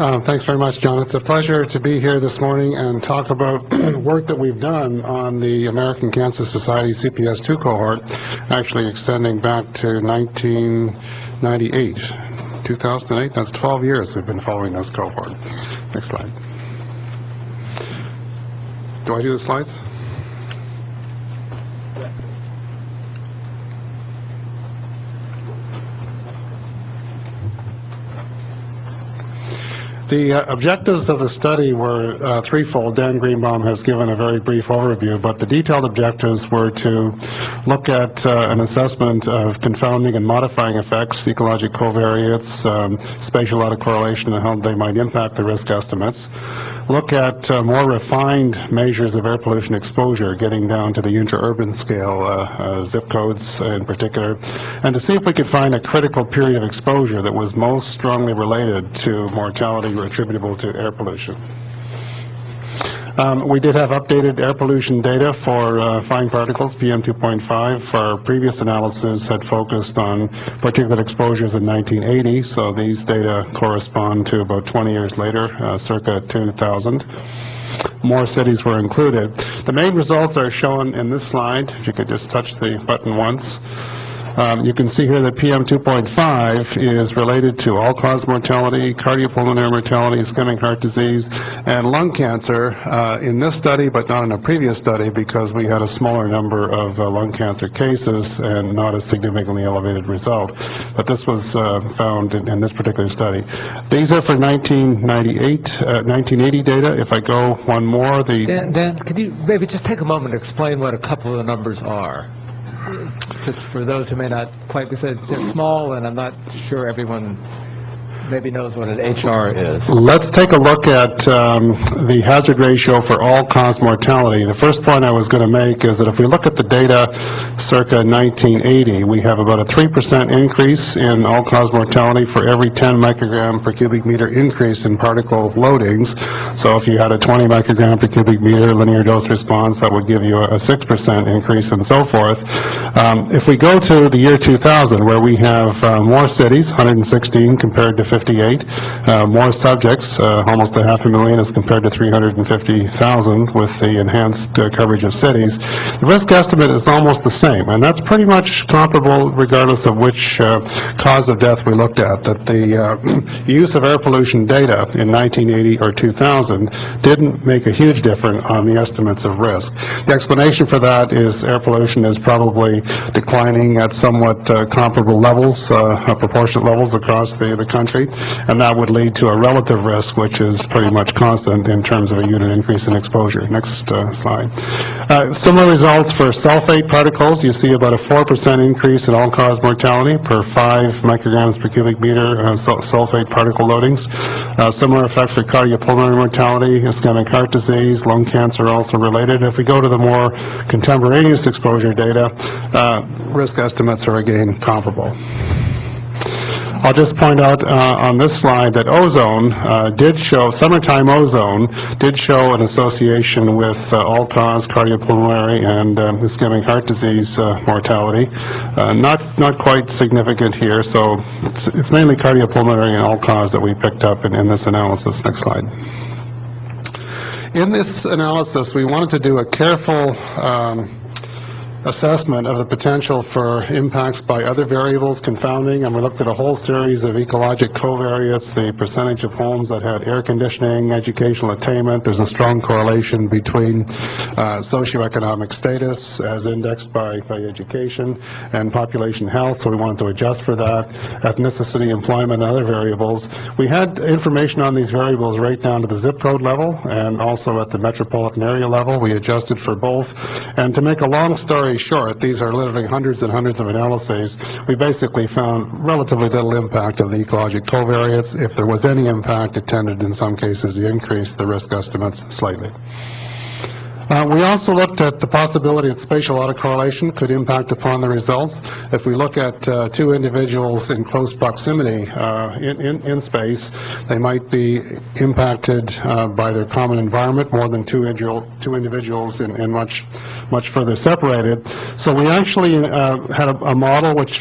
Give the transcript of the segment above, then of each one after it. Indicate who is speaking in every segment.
Speaker 1: Thanks very much, John. It's a pleasure to be here this morning and talk about work that we've done on the American Cancer Society CPS2 cohort, actually extending back to 1998. 2008, that's 12 years we've been following this cohort. Next slide. Do I do the slides? The objectives of the study were threefold. Dan Greenbaum has given a very brief overview, but the detailed objectives were to look at an assessment of confounding and modifying effects, ecologic covariates, spatial autocorrelation, and how they might impact the risk estimates. Look at more refined measures of air pollution exposure, getting down to the intra-urban scale, zip codes in particular, and to see if we could find a critical period of exposure that was most strongly related to mortality attributable to air pollution. We did have updated air pollution data for fine particles, PM2.5. Our previous analysis had focused on particulate exposures in 1980, so these data correspond to about 20 years later, circa 2000. More cities were included. The main results are shown in this slide. If you could just touch the button once. You can see here that PM2.5 is related to all-cause mortality, cardiopulmonary mortality, ischemic heart disease, and lung cancer in this study, but not in a previous study because we had a smaller number of lung cancer cases and not a significantly elevated result. But this was found in this particular study. These are for 1980 data. If I go one more,
Speaker 2: Dan, could you maybe just take a moment to explain what a couple of the numbers are? Just for those who may not quite, because they're small and I'm not sure everyone maybe knows what an HR is.
Speaker 1: Let's take a look at the hazard ratio for all-cause mortality. The first point I was going to make is that if we look at the data circa 1980, we have about a 3% increase in all-cause mortality for every 10 microgram per cubic meter increase in particle loadings. So if you had a 20 microgram per cubic meter linear dose response, that would give you a 6% increase and so forth. If we go to the year 2000, where we have more cities, 116 compared to 58, more subjects, almost 500,000 as compared to 350,000 with the enhanced coverage of cities. The risk estimate is almost the same, and that's pretty much comparable regardless of which cause of death we looked at, that the use of air pollution data in 1980 or 2000 didn't make a huge difference on the estimates of risk. The explanation for that is air pollution is probably declining at somewhat comparable levels, proportionate levels across the country, and that would lead to a relative risk which is pretty much constant in terms of a unit increase in exposure. Next slide. Similar results for sulfate particles. You see about a 4% increase in all-cause mortality per 5 micrograms per cubic meter sulfate particle loadings. Similar effect for cardiopulmonary mortality, ischemic heart disease, lung cancer also related. If we go to the more contemporaneous exposure data, risk estimates are again comparable. I'll just point out on this slide that ozone did show, summertime ozone did show an association with all-cause cardiopulmonary and ischemic heart disease mortality. Not quite significant here, so it's mainly cardiopulmonary and all-cause that we picked up in this analysis. Next slide. In this analysis, we wanted to do a careful assessment of the potential for impacts by other variables, confounding, and we looked at a whole series of ecologic covariates, the percentage of homes that had air conditioning, educational attainment. There's a strong correlation between socioeconomic status as indexed by education and population health, so we wanted to adjust for that, ethnicity, employment, and other variables. We had information on these variables right down to the zip code level and also at the metropolitan area level. We adjusted for both, and to make a long story short, these are literally hundreds and hundreds of analyses. We basically found relatively little impact of the ecologic covariates. If there was any impact, it tended in some cases to increase the risk estimates slightly. We also looked at the possibility that spatial autocorrelation could impact upon the results. If we look at two individuals in close proximity in space, they might be impacted by their common environment more than two individuals in much further separated. So we actually had a model which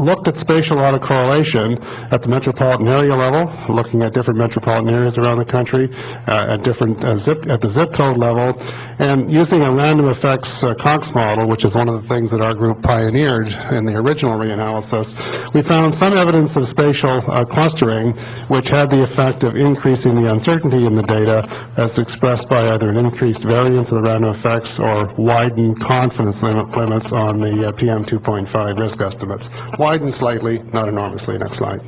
Speaker 1: looked at spatial autocorrelation at the metropolitan area level, looking at different metropolitan areas around the country, at the zip code level, and using a random effects Cox model, which is one of the things that our group pioneered in the original reanalysis, we found some evidence of spatial clustering, which had the effect of increasing the uncertainty in the data as expressed by either an increased variance of the random effects or widened confidence limits on the PM2.5 risk estimates. Widened slightly, not enormously. Next slide.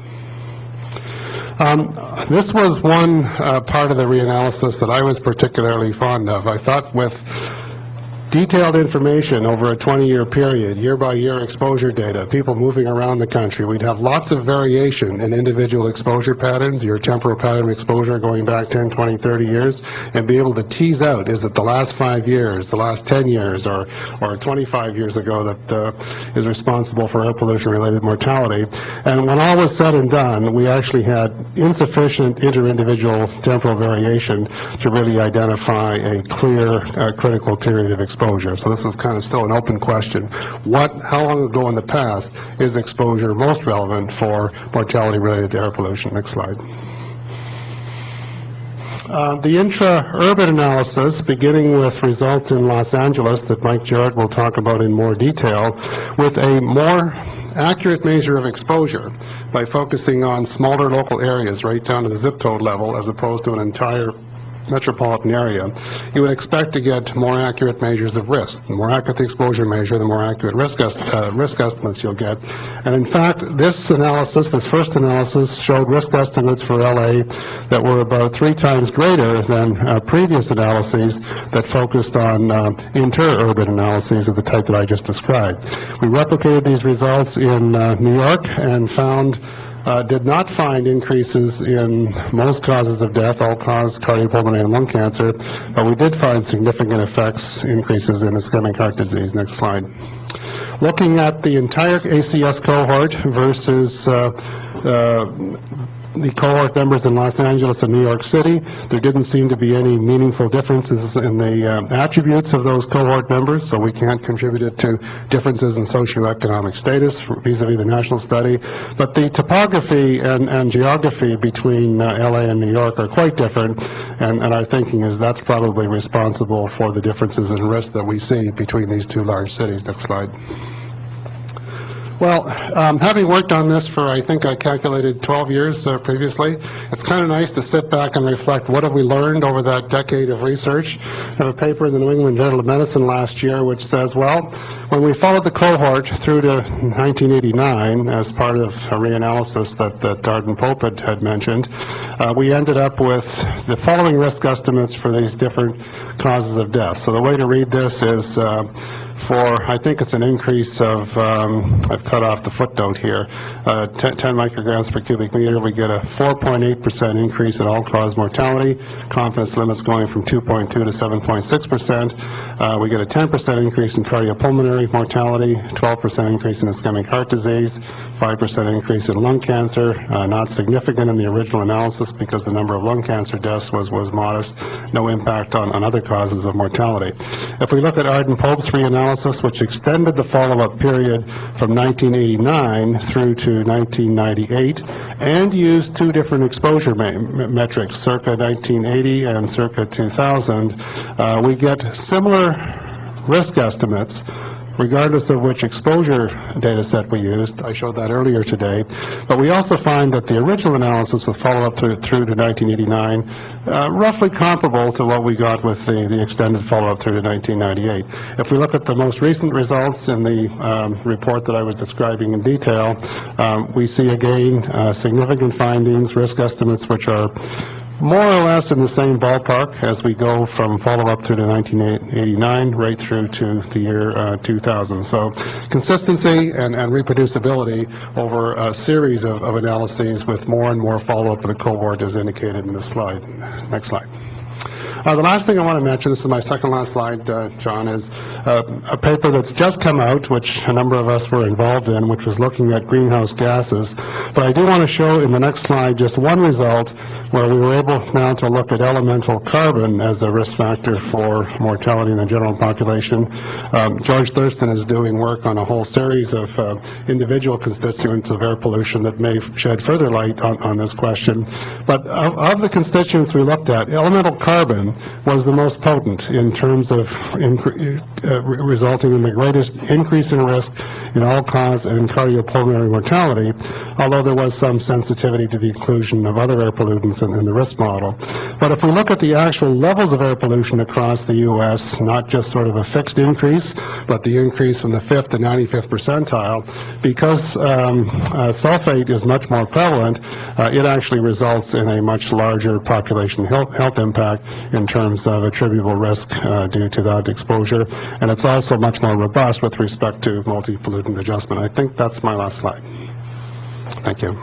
Speaker 1: This was one part of the reanalysis that I was particularly fond of. I thought with detailed information over a 20-year period, year-by-year exposure data, people moving around the country, we'd have lots of variation in individual exposure patterns, your temporal pattern exposure going back 10, 20, 30 years, and be able to tease out, is it the last 5 years, the last 10 years, or 25 years ago that is responsible for air pollution-related mortality. And when all was said and done, we actually had insufficient inter-individual temporal variation to really identify a clear critical period of exposure. So this is kind of still an open question. How long ago in the past is exposure most relevant for mortality related to air pollution? Next slide. The intra-urban analysis, beginning with results in Los Angeles that Mike Jarrett will talk about in more detail, with a more accurate measure of exposure by focusing on smaller local areas right down to the zip code level as opposed to an entire metropolitan area, you would expect to get more accurate measures of risk. The more accurate the exposure measure, the more accurate risk estimates you'll get. And in fact, this first analysis, showed risk estimates for LA that were about 3 times greater than previous analyses that focused on inter-urban analyses of the type that I just described. We replicated these results in New York and did not find increases in most causes of death, all-cause cardiopulmonary and lung cancer, but we did find significant increases in ischemic heart disease. Next slide. Looking at the entire ACS cohort versus the cohort members in Los Angeles and New York City, there didn't seem to be any meaningful differences in the attributes of those cohort members, so we can't contribute it to differences in socioeconomic status vis-a-vis the national study. But the topography and geography between LA and New York are quite different, and our thinking is that's probably responsible for the differences in risk that we see between these two large cities. Next slide. Well, having worked on this for, I think I calculated 12 years previously, it's kind of nice to sit back and reflect what have we learned over that decade of research. I have a paper in the New England Journal of Medicine last year which says, well, when we followed the cohort through to 1989 as part of a reanalysis that Arden Pope had mentioned, we ended up with the following risk estimates for these different causes of death. So the way to read this is I think it's an increase of, I've cut off the footnote here, 10 micrograms per cubic meter, we get a 4.8% increase in all-cause mortality, confidence limits going from 2.2 to 7.6%. We get a 10% increase in cardiopulmonary mortality, 12% increase in ischemic heart disease, 5% increase in lung cancer, not significant in the original analysis because the number of lung cancer deaths was modest, no impact on other causes of mortality. If we look at Arden Pope's reanalysis, which extended the follow-up period from 1989 through to 1998, and used 2 different exposure metrics, circa 1980 and circa 2000, we get similar risk estimates regardless of which exposure data set we used. I showed that earlier today. But we also find that the original analysis with follow-up through to 1989, roughly comparable to what we got with the extended follow-up through to 1998. If we look at the most recent results in the report that I was describing in detail, we see again significant findings, risk estimates which are more or less in the same ballpark as we go from follow-up through to 1989 right through to the year 2000. So consistency and reproducibility over a series of analyses with more and more follow-up of the cohort is indicated in this slide. Next slide. The last thing I want to mention, this is my second last slide, John, is a paper that's just come out, which a number of us were involved in, which was looking at greenhouse gases. But I do want to show in the next slide just one result where we were able now to look at elemental carbon as a risk factor for mortality in the general population. George Thurston is doing work on a whole series of individual constituents of air pollution that may shed further light on this question. But of the constituents we looked at, elemental carbon was the most potent in terms of resulting in the greatest increase in risk in all-cause and cardiopulmonary mortality, although there was some sensitivity to the inclusion of other air pollutants in the risk model. But if we look at the actual levels of air pollution across the U.S., not just sort of a fixed increase, but the increase from the 5th to 95th percentile, because sulfate is much more prevalent, it actually results in a much larger population health impact in terms of attributable risk due to that exposure, and it's also much more robust with respect to multi-pollutant adjustment. I think that's my last slide. Thank you.